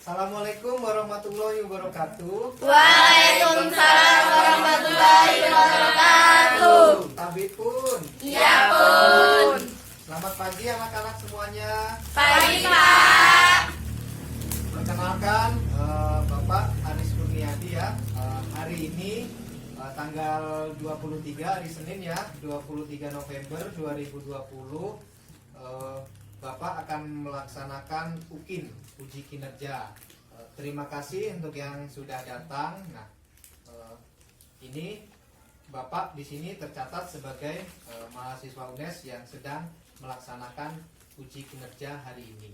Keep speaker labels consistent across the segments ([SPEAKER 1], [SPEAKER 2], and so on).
[SPEAKER 1] Assalamualaikum warahmatullahi wabarakatuh.
[SPEAKER 2] Waalaikumsalam warahmatullahi wabarakatuh.
[SPEAKER 1] Tabib pun.
[SPEAKER 2] Iya pun.
[SPEAKER 1] Selamat pagi anak-anak semuanya.
[SPEAKER 2] Pagi Pak.
[SPEAKER 1] Perkenalkan Bapak Aris Kurniadi ya. Hari ini tanggal 23 hari Senin ya, 23 November 2020. Bapak akan melaksanakan UKIN, uji kinerja. Terima kasih untuk yang sudah datang. Nah, ini Bapak di sini tercatat sebagai mahasiswa UNES yang sedang melaksanakan uji kinerja hari ini.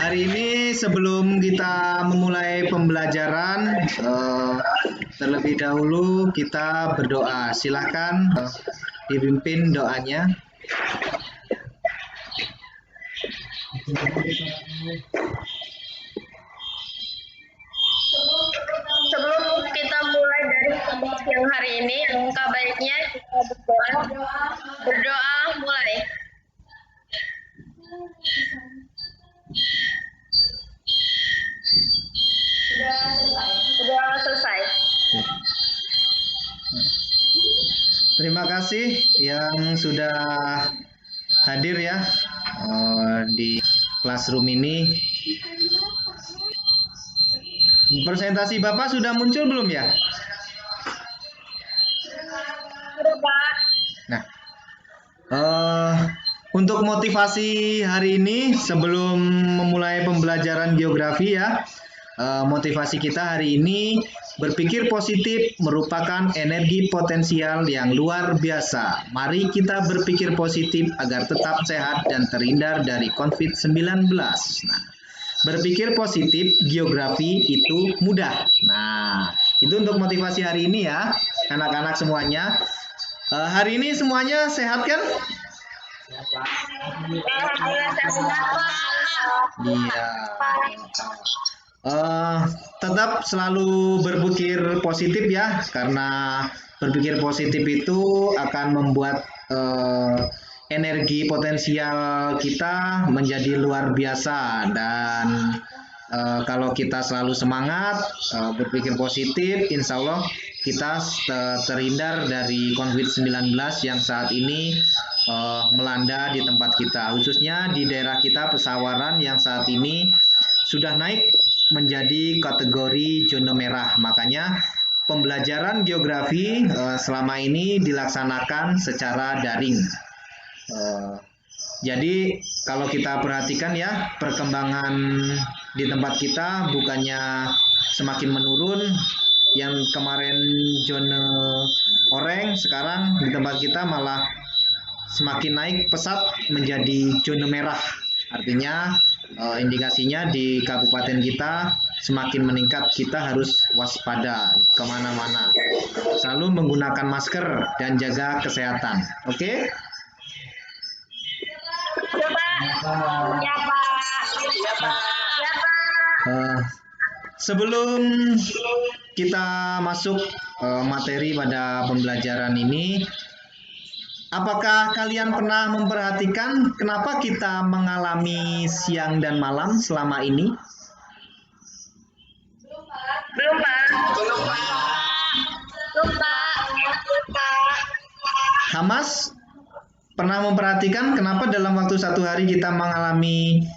[SPEAKER 1] Hari ini sebelum kita memulai pembelajaran, terlebih dahulu kita berdoa. Silahkan dipimpin doanya.
[SPEAKER 3] Sebelum kita mulai dari kelas yang hari ini, alangkah baiknya kita berdoa. Berdoa mulai. Sudah selesai.
[SPEAKER 1] Terima kasih yang sudah hadir ya di classroom ini. Presentasi Bapak sudah muncul belum ya?
[SPEAKER 3] Sudah, Pak.
[SPEAKER 1] Nah, untuk motivasi hari ini sebelum memulai pembelajaran geografi ya, motivasi kita hari ini berpikir positif merupakan energi potensial yang luar biasa. Mari kita berpikir positif agar tetap sehat dan terhindar dari COVID-19. Nah, berpikir positif geografi itu mudah. Nah, itu untuk motivasi hari ini ya, anak-anak semuanya. Hari ini semuanya sehat kan? Iya. Tetap selalu berpikir positif ya, karena berpikir positif itu akan membuat energi potensial kita menjadi luar biasa. Dan kalau kita selalu semangat berpikir positif, insya Allah kita terhindar dari COVID-19 yang saat ini melanda di tempat kita, khususnya di daerah kita Pesawaran yang saat ini sudah naik menjadi kategori zona merah. Makanya pembelajaran geografi selama ini dilaksanakan secara daring. Jadi kalau kita perhatikan ya, perkembangan di tempat kita bukannya semakin menurun. Yang kemarin zona oranye, sekarang di tempat kita malah semakin naik pesat menjadi zona merah. Artinya indikasinya di kabupaten kita semakin meningkat. Kita harus waspada kemana-mana, selalu menggunakan masker dan jaga kesehatan. Oke?
[SPEAKER 3] Ya, Pak. Ya, Pak.
[SPEAKER 1] Sebelum kita masuk materi pada pembelajaran ini, apakah kalian pernah memperhatikan kenapa kita mengalami siang dan malam selama ini?
[SPEAKER 3] Belum, Pak. Belum, Pak.
[SPEAKER 1] Hamas pernah memperhatikan kenapa dalam waktu satu hari kita mengalami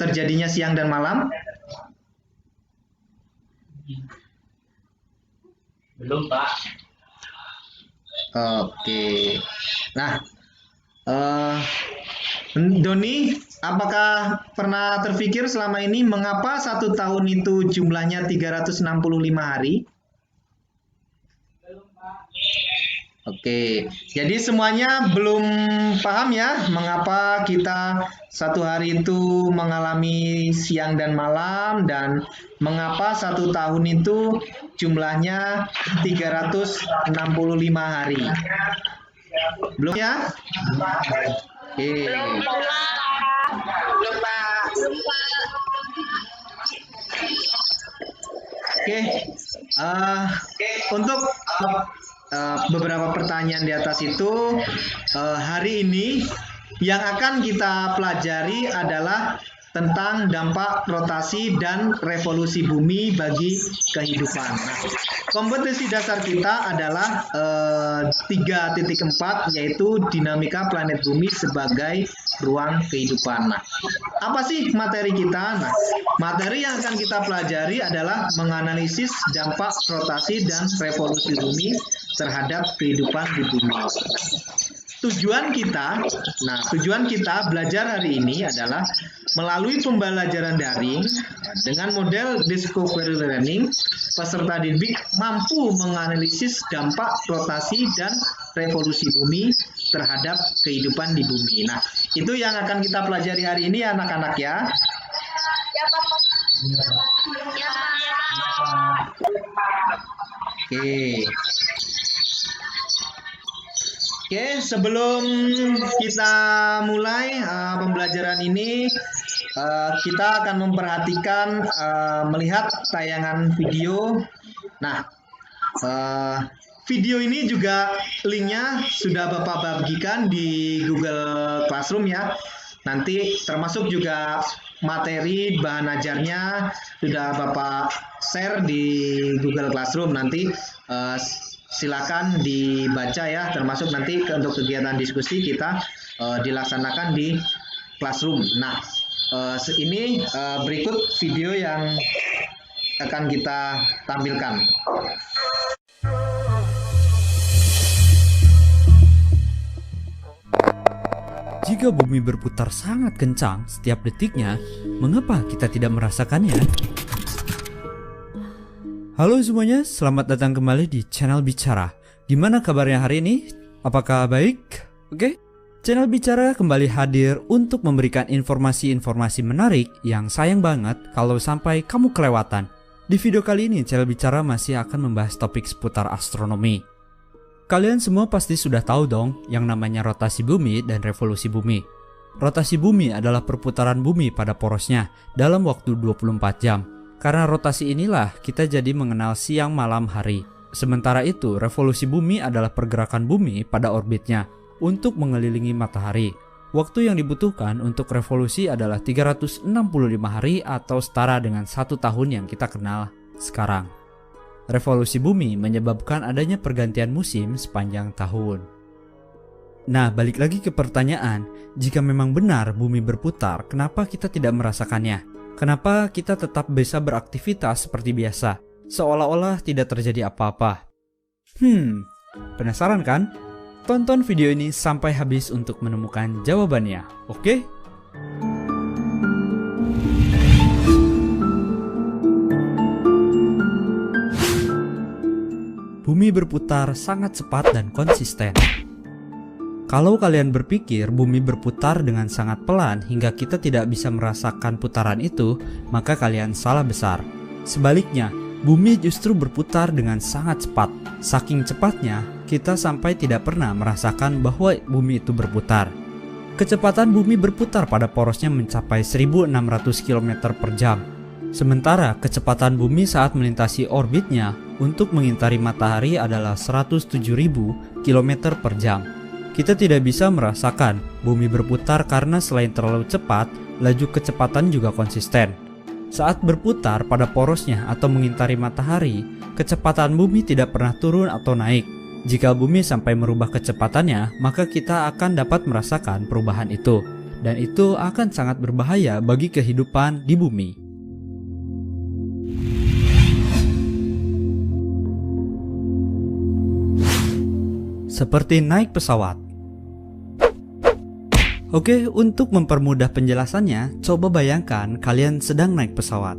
[SPEAKER 1] terjadinya siang dan malam?
[SPEAKER 4] Belum, Pak.
[SPEAKER 1] Oke. Nah, Doni, apakah pernah terpikir selama ini mengapa satu tahun itu jumlahnya 365 hari? Oke, jadi semuanya belum paham ya mengapa kita satu hari itu mengalami siang dan malam, dan mengapa satu tahun itu jumlahnya 365 hari. Belum ya? Oke.
[SPEAKER 3] Belum, Pak.
[SPEAKER 1] Oke. untuk beberapa pertanyaan di atas itu, hari ini yang akan kita pelajari adalah tentang dampak rotasi dan revolusi bumi bagi kehidupan. Nah, kompetensi dasar kita adalah 3.4, yaitu dinamika planet bumi sebagai ruang kehidupan. Nah, apa sih materi kita? Nah, materi yang akan kita pelajari adalah menganalisis dampak rotasi dan revolusi bumi terhadap kehidupan di bumi. Tujuan kita belajar hari ini adalah melalui pembelajaran daring dengan model discovery learning, peserta didik mampu menganalisis dampak rotasi dan revolusi bumi terhadap kehidupan di bumi. Nah, itu yang akan kita pelajari hari ini anak-anak ya.
[SPEAKER 3] Ya, Pak. Ya, Pak.
[SPEAKER 1] Oke, sebelum kita mulai pembelajaran ini, kita akan memperhatikan melihat tayangan video. Nah, video ini juga linknya sudah Bapak bagikan di Google Classroom ya. Nanti termasuk juga materi bahan ajarnya sudah Bapak share di Google Classroom. Nanti silakan dibaca ya, termasuk nanti untuk kegiatan diskusi kita dilaksanakan di Classroom. Nah, ini berikut video yang akan kita tampilkan.
[SPEAKER 4] Jika bumi berputar sangat kencang setiap detiknya, mengapa kita tidak merasakannya? Halo semuanya, selamat datang kembali di channel Bicara. Gimana kabarnya hari ini? Apakah baik? Oke? Channel Bicara kembali hadir untuk memberikan informasi-informasi menarik yang sayang banget kalau sampai kamu kelewatan. Di video kali ini, channel Bicara masih akan membahas topik seputar astronomi. Kalian semua pasti sudah tahu dong yang namanya rotasi bumi dan revolusi bumi. Rotasi bumi adalah perputaran bumi pada porosnya dalam waktu 24 jam. Karena rotasi inilah kita jadi mengenal siang malam hari. Sementara itu, revolusi bumi adalah pergerakan bumi pada orbitnya untuk mengelilingi matahari. Waktu yang dibutuhkan untuk revolusi adalah 365 hari atau setara dengan 1 tahun yang kita kenal sekarang. Revolusi bumi menyebabkan adanya pergantian musim sepanjang tahun. Nah, balik lagi ke pertanyaan, jika memang benar bumi berputar, kenapa kita tidak merasakannya? Kenapa kita tetap bisa beraktivitas seperti biasa, seolah-olah tidak terjadi apa-apa? Penasaran kan? Tonton video ini sampai habis untuk menemukan jawabannya, oke? Bumi berputar sangat cepat dan konsisten. Kalau kalian berpikir bumi berputar dengan sangat pelan hingga kita tidak bisa merasakan putaran itu, maka kalian salah besar. Sebaliknya, bumi justru berputar dengan sangat cepat. Saking cepatnya, kita sampai tidak pernah merasakan bahwa bumi itu berputar. Kecepatan bumi berputar pada porosnya mencapai 1600 km per jam. Sementara kecepatan bumi saat melintasi orbitnya untuk mengitari matahari adalah 107.000 km per jam. Kita tidak bisa merasakan bumi berputar karena selain terlalu cepat, laju kecepatan juga konsisten. Saat berputar pada porosnya atau mengitari matahari, kecepatan bumi tidak pernah turun atau naik. Jika bumi sampai merubah kecepatannya, maka kita akan dapat merasakan perubahan itu. Dan itu akan sangat berbahaya bagi kehidupan di bumi. Seperti naik pesawat. Oke, untuk mempermudah penjelasannya, coba bayangkan kalian sedang naik pesawat.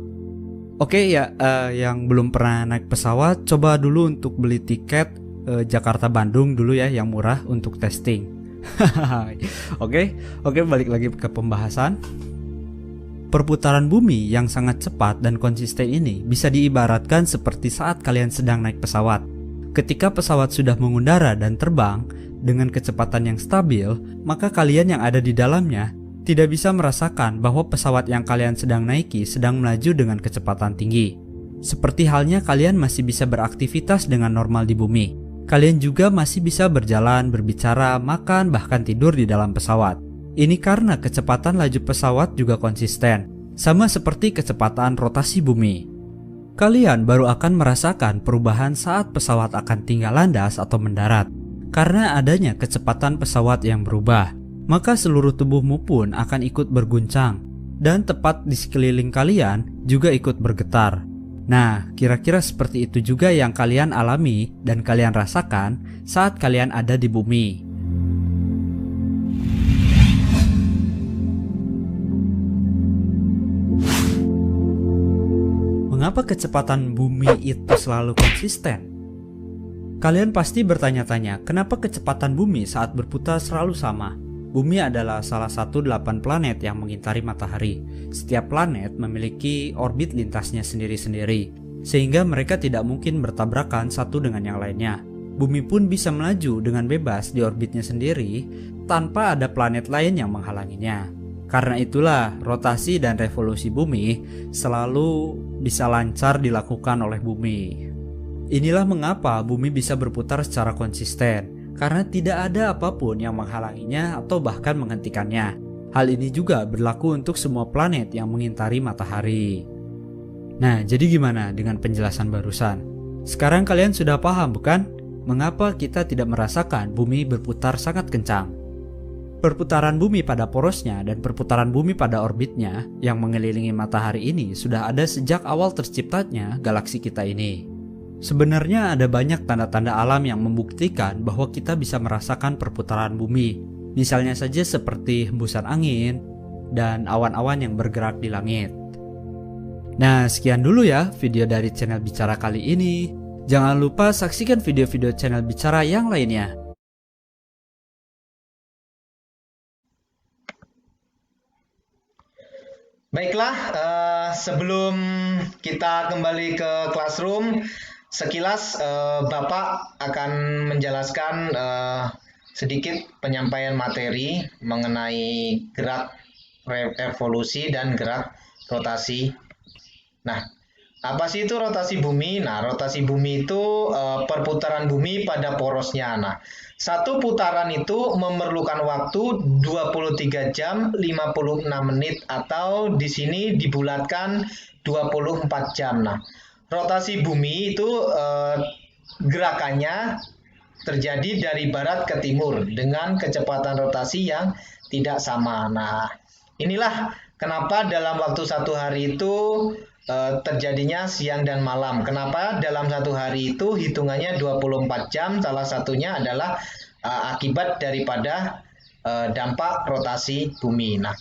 [SPEAKER 4] Oke ya, yang belum pernah naik pesawat, coba dulu untuk beli tiket Jakarta-Bandung dulu ya, yang murah untuk testing. Oke, balik lagi ke pembahasan. Perputaran bumi yang sangat cepat dan konsisten ini bisa diibaratkan seperti saat kalian sedang naik pesawat. Ketika pesawat sudah mengudara dan terbang dengan kecepatan yang stabil, maka kalian yang ada di dalamnya tidak bisa merasakan bahwa pesawat yang kalian sedang naiki sedang melaju dengan kecepatan tinggi. Seperti halnya kalian masih bisa beraktivitas dengan normal di bumi. Kalian juga masih bisa berjalan, berbicara, makan, bahkan tidur di dalam pesawat. Ini karena kecepatan laju pesawat juga konsisten, sama seperti kecepatan rotasi bumi. Kalian baru akan merasakan perubahan saat pesawat akan tinggal landas atau mendarat. Karena adanya kecepatan pesawat yang berubah, maka seluruh tubuhmu pun akan ikut berguncang, dan tepat di sekeliling kalian juga ikut bergetar. Nah, kira-kira seperti itu juga yang kalian alami dan kalian rasakan saat kalian ada di bumi. Mengapa kecepatan bumi itu selalu konsisten? Kalian pasti bertanya-tanya, kenapa kecepatan bumi saat berputar selalu sama? Bumi adalah salah satu 8 planet yang mengitari matahari. Setiap planet memiliki orbit lintasnya sendiri-sendiri, sehingga mereka tidak mungkin bertabrakan satu dengan yang lainnya. Bumi pun bisa melaju dengan bebas di orbitnya sendiri, tanpa ada planet lain yang menghalanginya. Karena itulah, rotasi dan revolusi bumi selalu bisa lancar dilakukan oleh bumi. Inilah mengapa bumi bisa berputar secara konsisten, karena tidak ada apapun yang menghalanginya atau bahkan menghentikannya. Hal ini juga berlaku untuk semua planet yang mengitari matahari. Nah, jadi gimana dengan penjelasan barusan? Sekarang kalian sudah paham bukan? Mengapa kita tidak merasakan bumi berputar sangat kencang? Perputaran bumi pada porosnya dan perputaran bumi pada orbitnya yang mengelilingi matahari ini sudah ada sejak awal terciptanya galaksi kita ini. Sebenarnya ada banyak tanda-tanda alam yang membuktikan bahwa kita bisa merasakan perputaran bumi. Misalnya saja seperti hembusan angin dan awan-awan yang bergerak di langit. Nah, sekian dulu ya video dari channel Bicara kali ini. Jangan lupa saksikan video-video channel Bicara yang lainnya.
[SPEAKER 1] Baiklah, sebelum kita kembali ke classroom, sekilas Bapak akan menjelaskan sedikit penyampaian materi mengenai gerak revolusi dan gerak rotasi. Nah, apa sih itu rotasi bumi? Nah, rotasi bumi itu perputaran bumi pada porosnya. Nah, satu putaran itu memerlukan waktu 23 jam 56 menit atau di sini dibulatkan 24 jam. Nah, rotasi bumi itu gerakannya terjadi dari barat ke timur dengan kecepatan rotasi yang tidak sama. Nah, inilah kenapa dalam waktu satu hari itu terjadinya siang dan malam. Kenapa dalam satu hari itu hitungannya 24 jam? Salah satunya adalah akibat daripada dampak rotasi bumi. Nah,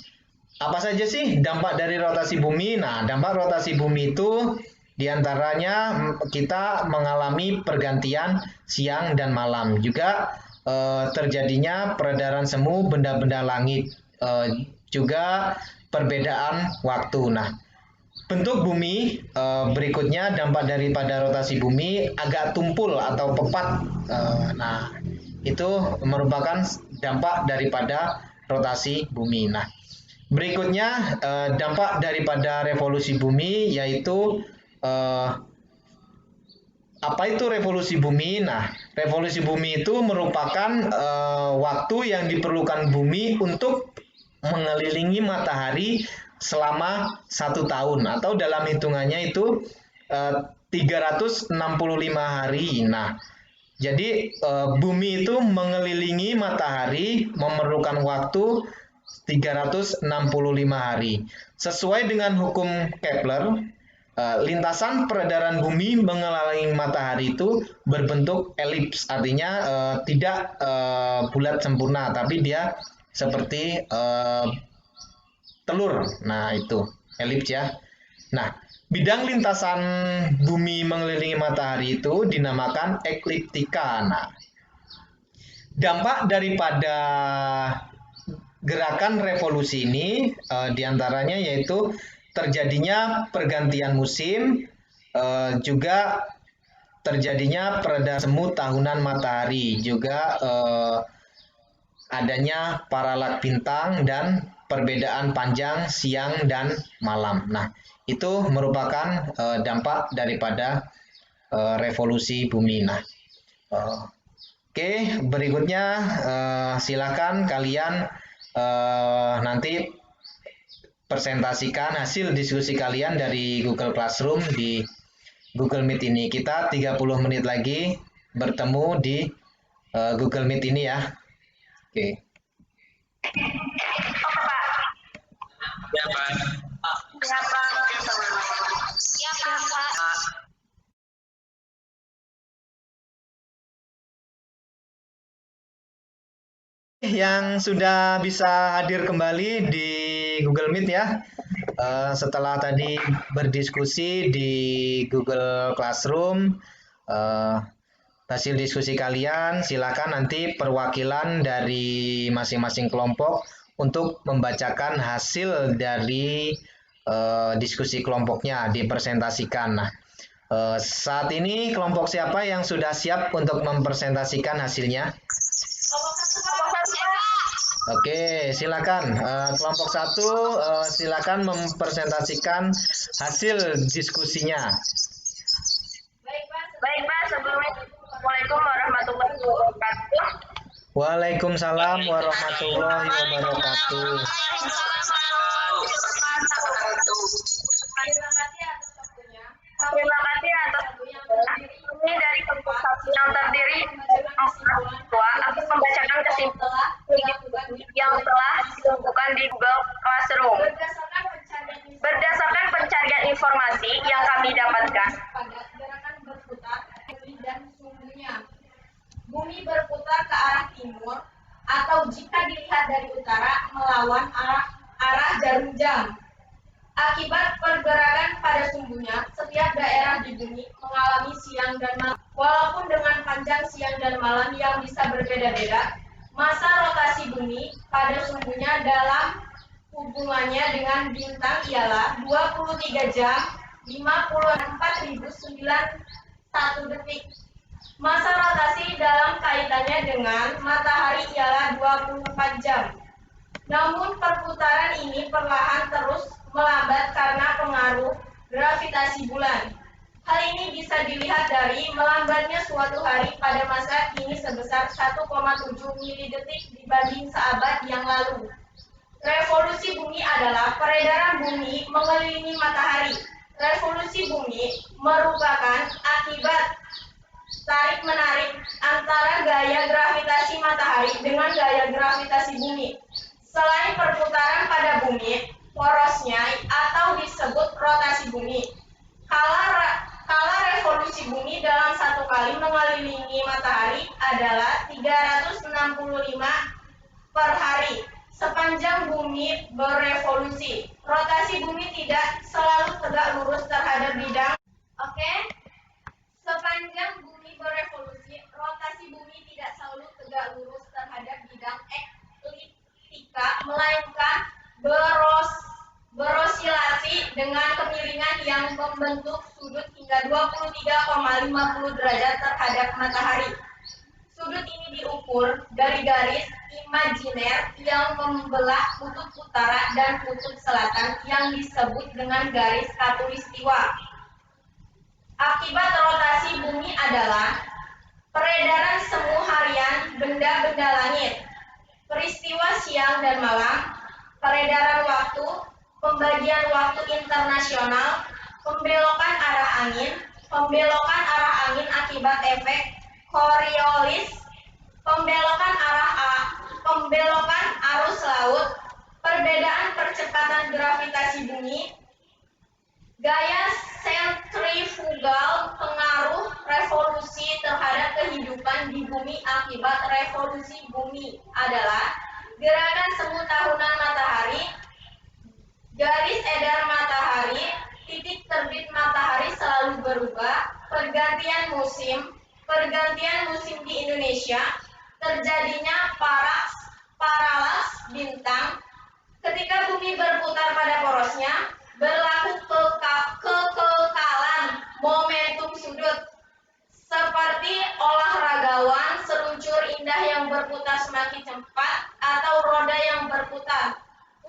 [SPEAKER 1] apa saja sih dampak dari rotasi bumi? Nah, dampak rotasi bumi itu diantaranya kita mengalami pergantian siang dan malam. Juga terjadinya peredaran semu benda-benda langit. Juga perbedaan waktu. Nah, bentuk bumi berikutnya dampak daripada rotasi bumi agak tumpul atau pepat. Nah, itu merupakan dampak daripada rotasi bumi. Nah, berikutnya dampak daripada revolusi bumi yaitu apa itu revolusi bumi? Nah, revolusi bumi itu merupakan waktu yang diperlukan bumi untuk mengelilingi matahari selama 1 tahun atau dalam hitungannya itu 365 hari. Nah, jadi bumi itu mengelilingi matahari memerlukan waktu 365 hari. Sesuai dengan hukum Kepler, lintasan peredaran bumi mengelilingi matahari itu berbentuk elips, artinya tidak bulat sempurna, tapi dia seperti telur. Nah, itu elips ya. Nah, bidang lintasan bumi mengelilingi matahari itu dinamakan ekliptika. Nah, dampak daripada gerakan revolusi ini diantaranya yaitu terjadinya pergantian musim, juga terjadinya peredaran semu tahunan matahari, juga adanya paralak bintang dan perbedaan panjang siang dan malam. Nah, itu merupakan dampak daripada revolusi bumi. Nah, oke, berikutnya silakan kalian nanti presentasikan hasil diskusi kalian dari Google Classroom di Google Meet ini. Kita 30 menit lagi bertemu di Google Meet ini ya. Oke.
[SPEAKER 3] Ya, Pak. Ya, Pak. Ya, Pak.
[SPEAKER 1] Yang sudah bisa hadir kembali di Google Meet ya, setelah tadi berdiskusi di Google Classroom, hasil diskusi kalian silakan nanti perwakilan dari masing-masing kelompok untuk membacakan hasil dari diskusi kelompoknya dipresentasikan. Nah, saat ini kelompok siapa yang sudah siap untuk mempresentasikan hasilnya? Oke, silakan. Kelompok 1 silakan mempresentasikan hasil diskusinya.
[SPEAKER 3] Baik, Pak. Sebelumnya, Assalamualaikum warahmatullahi wabarakatuh.
[SPEAKER 1] Waalaikumsalam warahmatullahi wabarakatuh.
[SPEAKER 3] Terima kasih atas ini dari kelompok 1 yang terdiri 4 siswa akan membacakan kesimpulan yang telah dilakukan di Google Classroom. Berdasarkan pencarian informasi yang kami dapatkan,
[SPEAKER 5] bumi berputar ke arah timur atau jika dilihat dari utara melawan arah jarum jam. Akibat pergerakan pada sumbunya, setiap daerah di bumi mengalami siang dan malam. Walaupun dengan panjang siang dan malam yang bisa berbeda-beda, masa rotasi bumi pada sumbunya dalam hubungannya dengan bintang ialah 23 jam 54.091 detik. Masa rotasi dalam kaitannya dengan matahari ialah 24 jam. Namun perputaran ini perlahan terus melambat karena pengaruh gravitasi bulan. Hal ini bisa dilihat dari melambatnya suatu hari pada masa kini sebesar 1,7 milidetik dibanding seabad yang lalu. Revolusi bumi adalah peredaran bumi mengelilingi matahari. Revolusi bumi merupakan akibat tarik-menarik antara gaya gravitasi matahari dengan gaya gravitasi bumi. Selain perputaran pada bumi, porosnya atau disebut rotasi bumi. Kala revolusi bumi dalam satu kali mengelilingi matahari adalah 365 per hari. Sepanjang bumi berevolusi, rotasi bumi tidak selalu tegak lurus terhadap bidang. Oke? Sepanjang bumi berevolusi, rotasi bumi tidak selalu tegak lurus terhadap bidang ekliptika, melainkan berosilasi dengan kemiringan yang membentuk sudut hingga 23,50 derajat terhadap matahari. Sudut ini diukur dari garis imajiner yang membelah kutub utara dan kutub selatan yang disebut dengan garis khatulistiwa. Akibat rotasi bumi adalah peredaran semu harian benda-benda langit, peristiwa siang dan malam, peredaran waktu, pembagian waktu internasional, pembelokan arah angin akibat efek Coriolis, pembelokan arus laut, perbedaan percepatan gravitasi bumi, gaya sentrifugal, pengaruh revolusi terhadap kehidupan di bumi akibat revolusi bumi adalah gerakan semu tahunan matahari, garis edar matahari, titik terbit matahari selalu berubah, pergantian musim di Indonesia, terjadinya paralaks bintang, ketika bumi berputar pada porosnya, berlaku kekekalan momentum sudut, seperti olahragawan seluncur indah yang berputar semakin cepat atau roda yang berputar.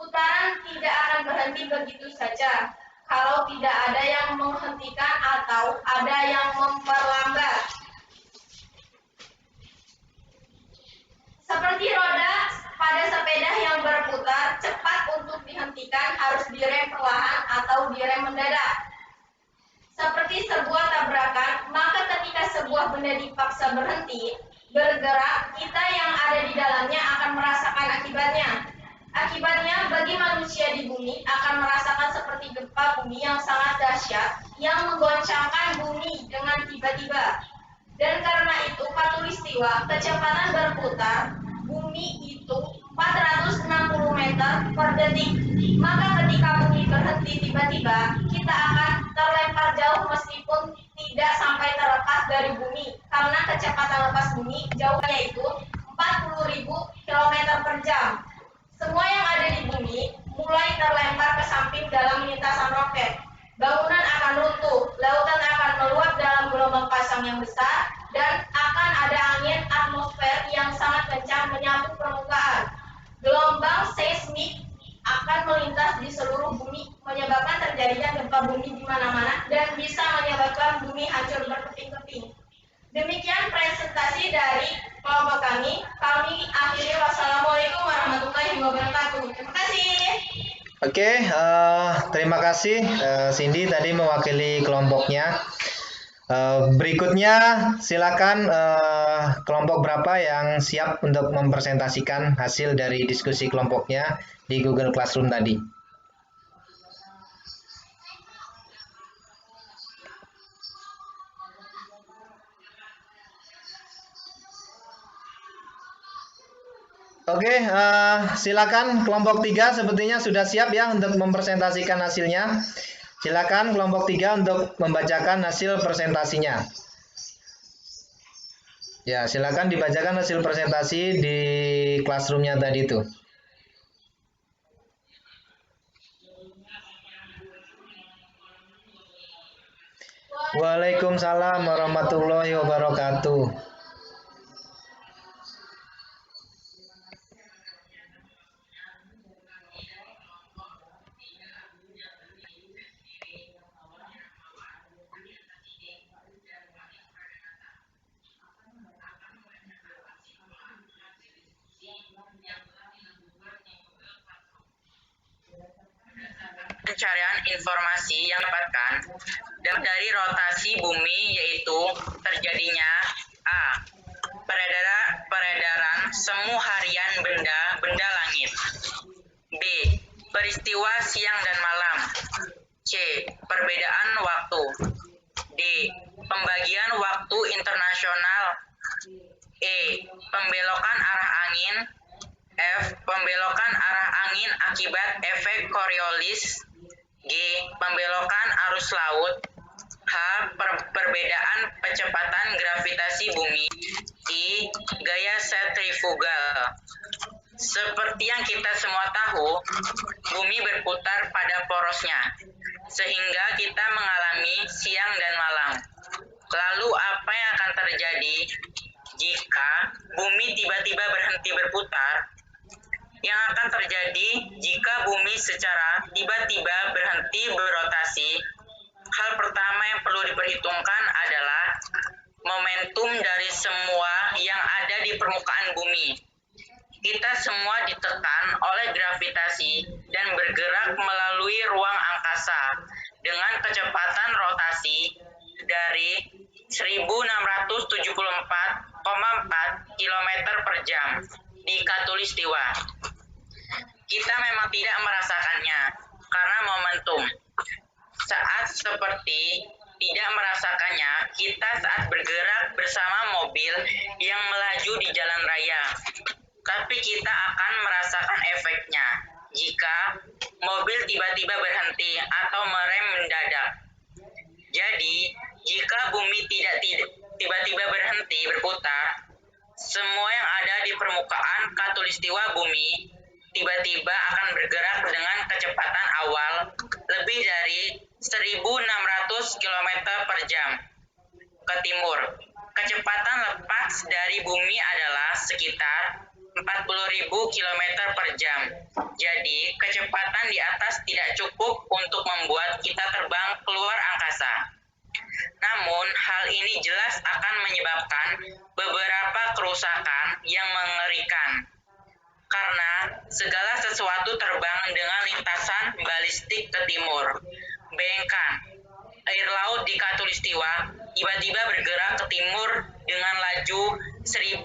[SPEAKER 5] Putaran tidak akan berhenti begitu saja kalau tidak ada yang menghentikan atau ada yang memperlambat. Seperti roda pada sepeda yang berputar, cepat untuk dihentikan harus direm perlahan atau direm mendadak. Seperti sebuah tabrakan, maka ketika sebuah benda dipaksa berhenti bergerak, kita yang ada di dalamnya akan merasakan akibatnya. Akibatnya bagi manusia di bumi akan merasakan seperti gempa bumi yang sangat dahsyat yang menggoncangkan bumi dengan tiba-tiba. Dan karena itu khatulistiwa, kecepatan berputar bumi itu 460 meter per detik. Maka ketika bumi berhenti tiba-tiba, kita akan terlempar jauh meskipun tidak sampai terlepas dari bumi. Karena kecepatan lepas bumi jauhnya itu 40.000 km per jam. Semua yang ada di bumi mulai terlempar ke samping dalam lintasan roket. Bangunan akan runtuh, lautan akan meluap dalam gelombang pasang yang besar, dan akan ada angin atmosfer yang sangat kencang menyapu permukaan. Gelombang seismik akan melintas di seluruh bumi, menyebabkan terjadinya gempa bumi di mana-mana dan bisa menyebabkan bumi hancur berkeping-keping. Demikian presentasi dari kelompok kami. Kami akhiri. Wassalamualaikum warahmatullahi wabarakatuh. Terima kasih.
[SPEAKER 1] Oke, terima kasih Cindy tadi mewakili kelompoknya. Berikutnya silakan kelompok berapa yang siap untuk mempresentasikan hasil dari diskusi kelompoknya di Google Classroom tadi. Oke, silakan kelompok 3 sepertinya sudah siap ya untuk mempresentasikan hasilnya. Silakan kelompok 3 untuk membacakan hasil presentasinya. Ya, silakan dibacakan hasil presentasi di classroom-nya tadi itu. Waalaikumsalam warahmatullahi wabarakatuh.
[SPEAKER 6] Pencarian informasi yang didapatkan dari rotasi bumi yaitu terjadinya A. Peredaran semu harian benda langit. B. Peristiwa siang dan malam. C. Perbedaan waktu. D. Pembagian waktu internasional. E. Pembelokan arah angin. F. Pembelokan arah angin akibat efek Coriolis. G. Pembelokan arus laut. H. Perbedaan kecepatan gravitasi bumi. I. Gaya sentrifugal. Seperti yang kita semua tahu, bumi berputar pada porosnya, sehingga kita mengalami siang dan malam. Lalu apa yang akan terjadi jika bumi tiba-tiba berhenti berputar? Yang akan terjadi jika bumi secara tiba-tiba berhenti berotasi, hal pertama yang perlu diperhitungkan adalah momentum dari semua yang ada di permukaan bumi. Kita semua ditekan oleh gravitasi dan bergerak melalui ruang angkasa dengan kecepatan rotasi dari 1674,4 km per jam di khatulistiwa. Kita memang tidak merasakannya karena momentum. Saat seperti tidak merasakannya, kita saat bergerak bersama mobil yang melaju di jalan raya. Tapi kita akan merasakan efeknya jika mobil tiba-tiba berhenti atau merem mendadak. Jadi, jika bumi tidak tiba-tiba berhenti berputar, semua yang ada di permukaan khatulistiwa bumi tiba-tiba akan bergerak dengan kecepatan awal lebih dari 1.600 km per jam ke timur. Kecepatan lepas dari bumi adalah sekitar 40.000 km per jam. Jadi, kecepatan di atas tidak cukup untuk membuat kita terbang keluar angkasa. Namun, hal ini jelas akan menyebabkan beberapa kerusakan yang mengerikan. Karena segala sesuatu terbang dengan lintasan balistik ke timur. Bayangkan, air laut di Khatulistiwa tiba-tiba bergerak ke timur dengan laju 1.600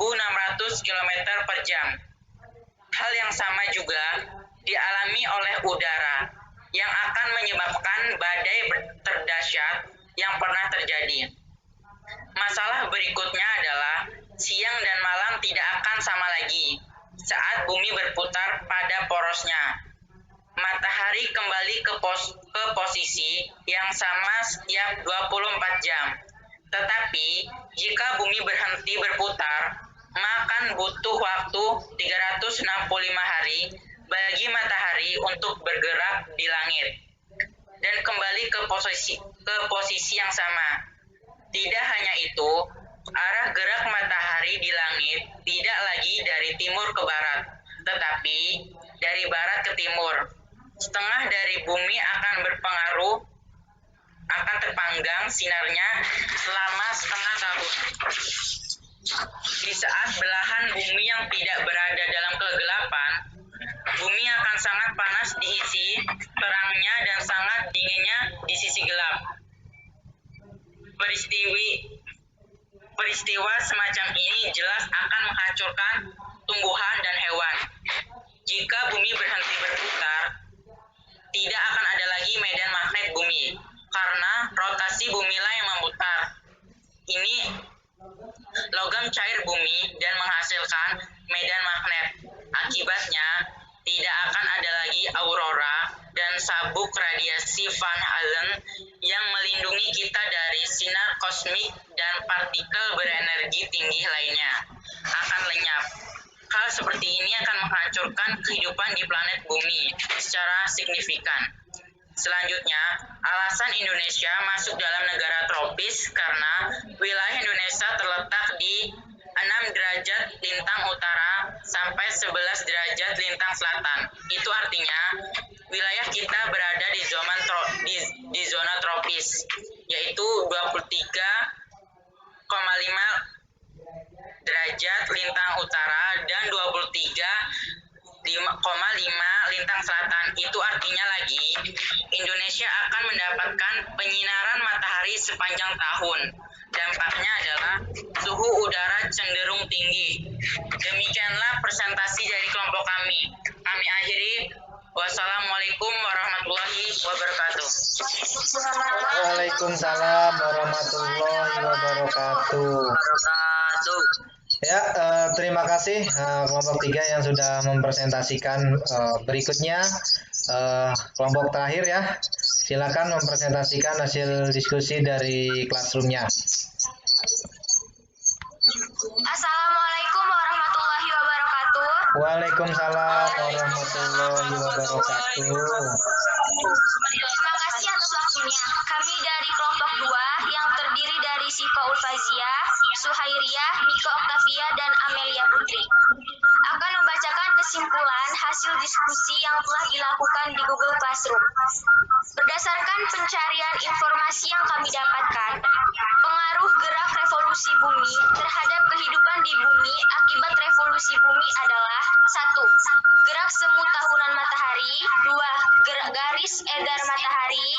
[SPEAKER 6] km per jam. Hal yang sama juga dialami oleh udara yang akan menyebabkan badai terdahsyat yang pernah terjadi. Masalah berikutnya adalah siang dan malam tidak akan sama lagi saat bumi berputar pada porosnya. Matahari kembali ke posisi yang sama setiap 24 jam. Tetapi, jika bumi berhenti berputar, maka butuh waktu 365 hari bagi matahari untuk bergerak di langit dan kembali ke posisi yang sama. Tidak hanya itu, arah gerak matahari di langit tidak lagi dari timur ke barat, tetapi dari barat ke timur. Setengah dari bumi akan terpanggang sinarnya selama setengah tahun. Di saat belahan bumi yang tidak berada dalam kegelapan, bumi akan sangat panas diisi terangnya dan sangat dinginnya di sisi gelap. Peristiwa semacam ini jelas akan menghancurkan tumbuhan dan hewan. Jika bumi berhenti berputar, tidak akan ada lagi medan magnet bumi, karena rotasi bumilah yang memutar. Ini logam cair bumi dan menghasilkan medan magnet. Akibatnya, tidak akan ada lagi aurora dan sabuk radiasi Van Allen yang melindungi kita dari sinar kosmik dan partikel berenergi tinggi lainnya akan lenyap. Hal seperti ini akan menghancurkan kehidupan di planet bumi secara signifikan. Selanjutnya, alasan Indonesia masuk dalam negara tropis karena wilayah Indonesia terletak di 6 derajat lintang utara sampai 11 derajat lintang selatan. Itu artinya wilayah kita berada di zona tropis, yaitu 23,5 derajat lintang utara dan 23,5 lintang selatan. Itu artinya lagi, Indonesia akan mendapatkan penyinaran matahari sepanjang tahun. Dampaknya adalah suhu udara cenderung tinggi. Demikianlah presentasi dari kelompok kami. Kami akhiri. Wassalamualaikum warahmatullahi wabarakatuh.
[SPEAKER 1] Waalaikumsalam warahmatullahi wabarakatuh. Ya, terima kasih kelompok 3 yang sudah mempresentasikan. Berikutnya kelompok terakhir ya. Silakan mempresentasikan hasil diskusi dari classroom-nya.
[SPEAKER 3] Assalamualaikum warahmatullahi wabarakatuh.
[SPEAKER 1] Waalaikumsalam warahmatullahi wabarakatuh.
[SPEAKER 3] Terima kasih atas waktunya. Kami dari kelompok 2 yang terdiri dari Sifa Ulfazia, Suhairiyah, Miko Oktavia, dan Amelia Putri akan membacakan kesimpulan hasil diskusi yang telah dilakukan di Google Classroom. Berdasarkan pencarian informasi yang kami dapatkan, pengaruh gerak revolusi bumi terhadap kehidupan di bumi akibat revolusi bumi adalah 1. Gerak semu tahunan matahari, 2. Gerak garis edar matahari,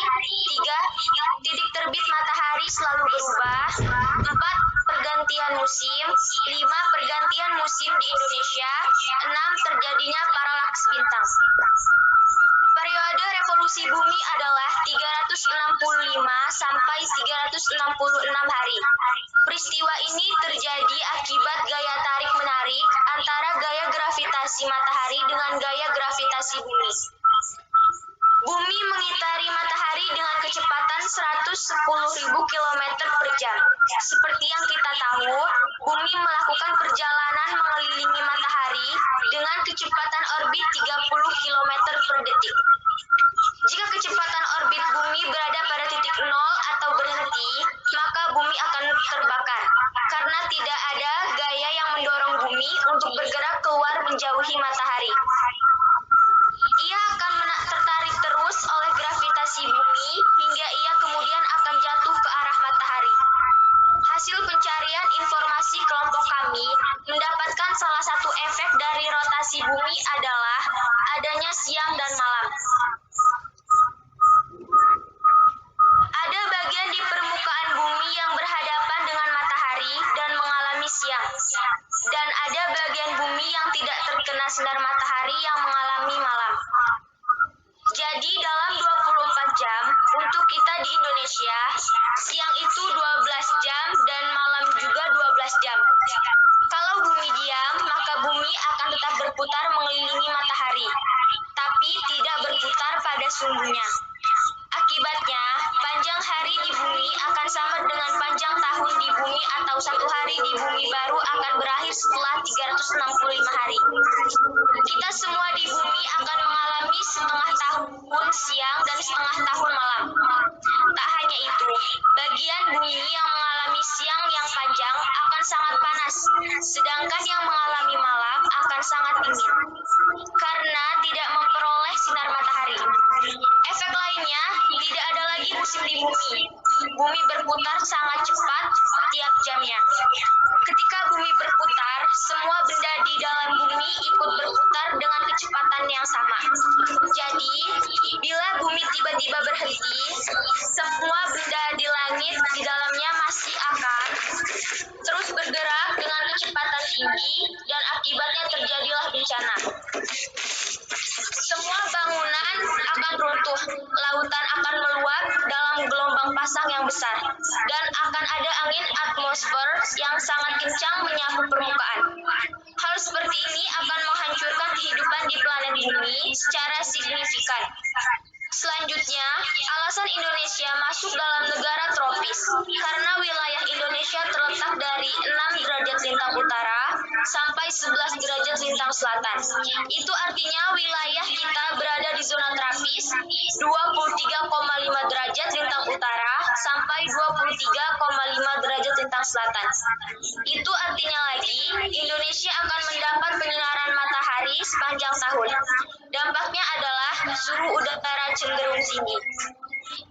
[SPEAKER 3] 3. Titik terbit matahari selalu berubah, 4. Pergantian musim, 5. Pergantian musim di Indonesia, 6. Terjadinya paralaks bintang. Periode revolusi bumi adalah 365 sampai 366 hari. Peristiwa ini terjadi akibat gaya tarik-menarik antara gaya gravitasi matahari dengan gaya gravitasi bumi. Bumi mengitari matahari dengan kecepatan 110.000 km per jam. Seperti yang kita tahu, bumi melakukan perjalanan mengelilingi matahari dengan kecepatan orbit 30 km per detik. Jika kecepatan orbit bumi berada pada titik 0 atau berhenti, maka bumi akan terbakar, karena tidak ada gaya yang mendorong bumi untuk bergerak keluar siang dan malam. Ada bagian di permukaan bumi yang berhadapan dengan matahari dan mengalami siang. Dan ada bagian bumi yang tidak terkena sinar matahari yang mengalami malam. Jadi dalam 24 jam, untuk kita di Indonesia, siang itu 12 jam dan malam juga 12 jam. Kalau bumi diam, maka bumi akan tetap berputar mengelilingi matahari, tapi tidak berputar pada sumbunya. Akibatnya, panjang hari di bumi akan sama dengan panjang tahun di bumi atau satu hari di bumi baru akan berakhir setelah 365 hari. Kita semua di bumi akan mengalami setengah tahun siang dan setengah tahun malam. Tak hanya itu, bagian bumi yang mengalami siang yang panjang akan sangat panas, sedangkan yang mengalami malam akan sangat dingin, karena tidak memperoleh sinar matahari. Efek lainnya, tidak ada lagi musim di bumi. Bumi berputar sangat cepat tiap jamnya. Ketika bumi berputar, semua benda di dalam bumi ikut berputar dengan kecepatan yang sama. Jadi, bila bumi tiba-tiba berhenti, semua benda di langit di dalamnya masih akan terus bergerak dengan kecepatan tinggi dan akibatnya terjadilah bencana. Semua bangunan akan runtuh, lautan akan meluap dalam gelombang pasang yang besar, dan akan ada angin atmosfer yang sangat kencang menyapu permukaan. Hal seperti ini akan menghancurkan kehidupan di planet bumi secara signifikan. Selanjutnya, alasan Indonesia masuk dalam negara tropis karena wilayah Indonesia terletak dari 6 derajat lintang utara sampai 11 derajat lintang selatan. Itu artinya wilayah kita berada di zona tropis 23,5 derajat lintang utara sampai 23,5 derajat lintang selatan. Itu artinya lagi, Indonesia akan mendapat penyinaran matahari sepanjang tahun. Dampaknya adalah suhu udara cenderung tinggi.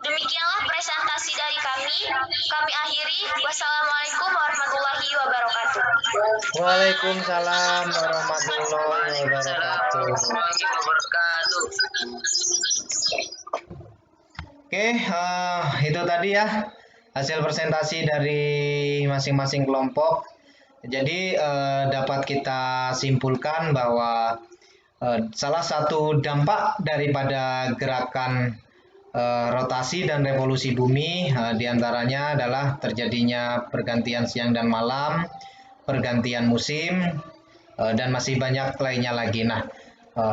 [SPEAKER 3] Demikianlah presentasi dari kami. Kami akhiri. Wassalamualaikum warahmatullahi wabarakatuh.
[SPEAKER 1] Waalaikumsalam warahmatullahi wabarakatuh. Oke, itu tadi ya hasil presentasi dari masing-masing kelompok. Jadi dapat kita simpulkan bahwa salah satu dampak daripada gerakan rotasi dan revolusi bumi diantaranya adalah terjadinya pergantian siang dan malam, pergantian musim, dan masih banyak lainnya lagi. Nah,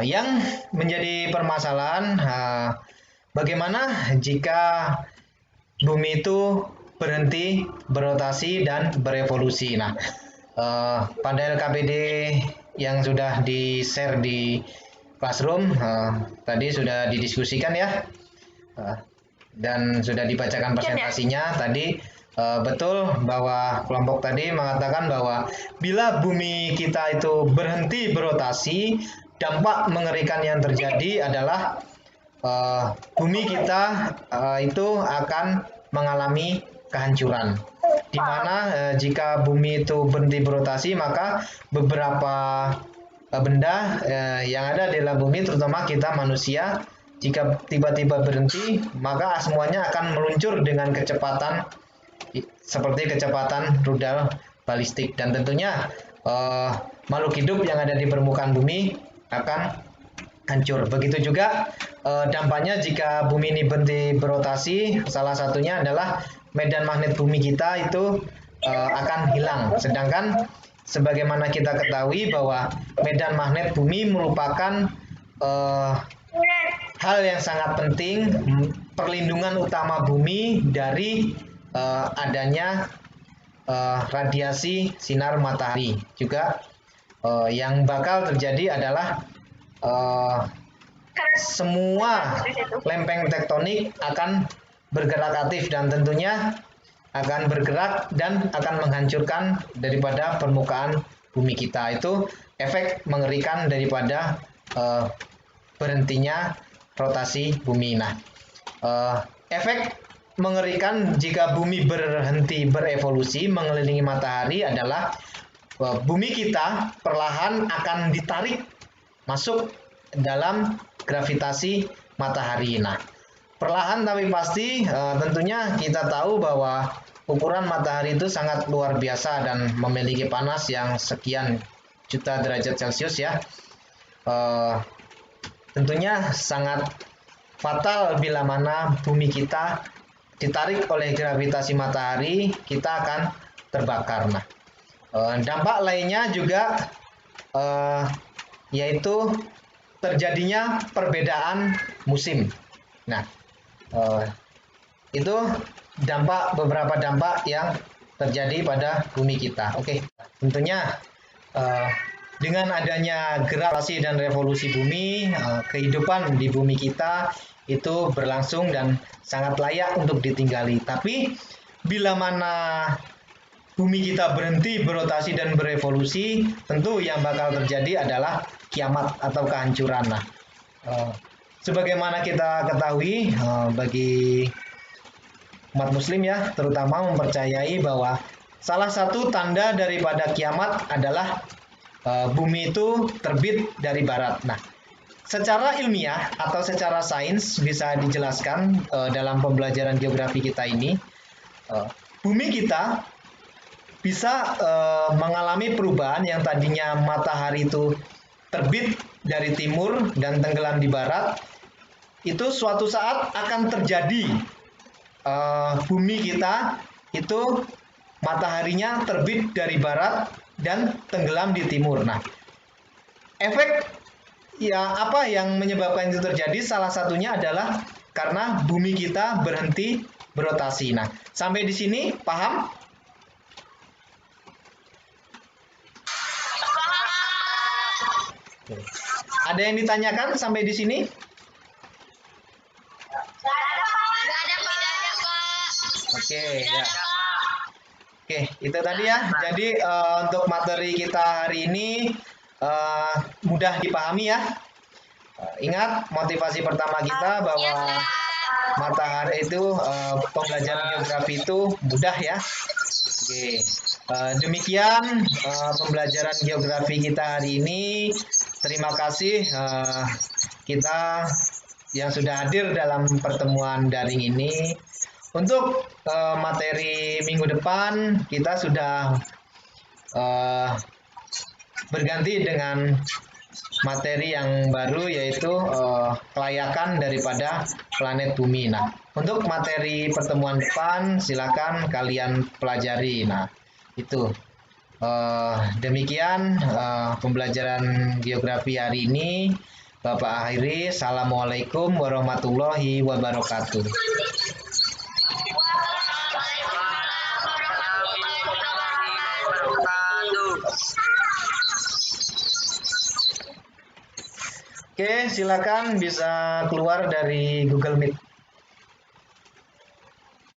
[SPEAKER 1] yang menjadi permasalahan bagaimana jika bumi itu berhenti berotasi dan berevolusi. Nah, pada LKPD yang sudah di-share di Classroom tadi sudah didiskusikan ya, dan sudah dibacakan presentasinya tadi. Betul bahwa kelompok tadi mengatakan bahwa bila bumi kita itu berhenti berotasi, dampak mengerikan yang terjadi adalah bumi kita itu akan mengalami kehancuran. Di mana jika bumi itu berhenti berotasi, maka beberapa benda yang ada di dalam bumi, terutama kita manusia, jika tiba-tiba berhenti, maka semuanya akan meluncur dengan kecepatan seperti kecepatan rudal balistik, dan tentunya makhluk hidup yang ada di permukaan bumi akan hancur. Begitu juga dampaknya jika bumi ini berhenti berotasi, salah satunya adalah medan magnet bumi kita itu akan hilang. Sedangkan sebagaimana kita ketahui bahwa medan magnet bumi merupakan hal yang sangat penting, perlindungan utama bumi dari adanya radiasi sinar matahari. Juga yang bakal terjadi adalah semua lempeng tektonik akan bergerak aktif dan tentunya akan bergerak dan akan menghancurkan daripada permukaan bumi kita. Itu efek mengerikan daripada berhentinya rotasi bumi. Nah, efek mengerikan jika bumi berhenti berevolusi mengelilingi matahari adalah bumi kita perlahan akan ditarik masuk dalam gravitasi matahari. Nah, perlahan tapi pasti tentunya kita tahu bahwa ukuran matahari itu sangat luar biasa dan memiliki panas yang sekian juta derajat Celcius ya. Tentunya sangat fatal bila mana bumi kita ditarik oleh gravitasi matahari, kita akan terbakar. Nah, dampak lainnya juga yaitu terjadinya perbedaan musim. Nah, itu beberapa dampak yang terjadi pada bumi kita. Oke, tentunya dengan adanya gravitasi dan revolusi bumi, kehidupan di bumi kita itu berlangsung dan sangat layak untuk ditinggali. Tapi bila mana bumi kita berhenti berotasi dan berevolusi, tentu yang bakal terjadi adalah kiamat atau kehancuran. Nah, sebagaimana kita ketahui, bagi umat muslim ya, terutama mempercayai bahwa salah satu tanda daripada kiamat adalah bumi itu terbit dari barat. Nah, secara ilmiah atau secara sains bisa dijelaskan dalam pembelajaran geografi kita ini, bumi kita bisa mengalami perubahan yang tadinya matahari itu terbit dari timur dan tenggelam di barat, itu suatu saat akan terjadi bumi kita itu mataharinya terbit dari barat dan tenggelam di timur. Nah, efek ya apa yang menyebabkan itu terjadi? Salah satunya adalah karena bumi kita berhenti berotasi. Nah, sampai di sini paham? Ada yang ditanyakan sampai di sini? Oke, ya. Oke, itu tadi ya. Jadi untuk materi kita hari ini mudah dipahami ya. Ingat motivasi pertama kita bahwa matahari itu pembelajaran geografi itu mudah ya. Oke, demikian pembelajaran geografi kita hari ini. Terima kasih kita yang sudah hadir dalam pertemuan daring ini. Untuk materi minggu depan kita sudah berganti dengan materi yang baru, yaitu kelayakan daripada planet bumi. Nah, untuk materi pertemuan depan silakan kalian pelajari. Nah, itu demikian pembelajaran geografi hari ini. Bapak akhiri, assalamualaikum warahmatullahi wabarakatuh. Oke, silakan bisa keluar dari Google Meet.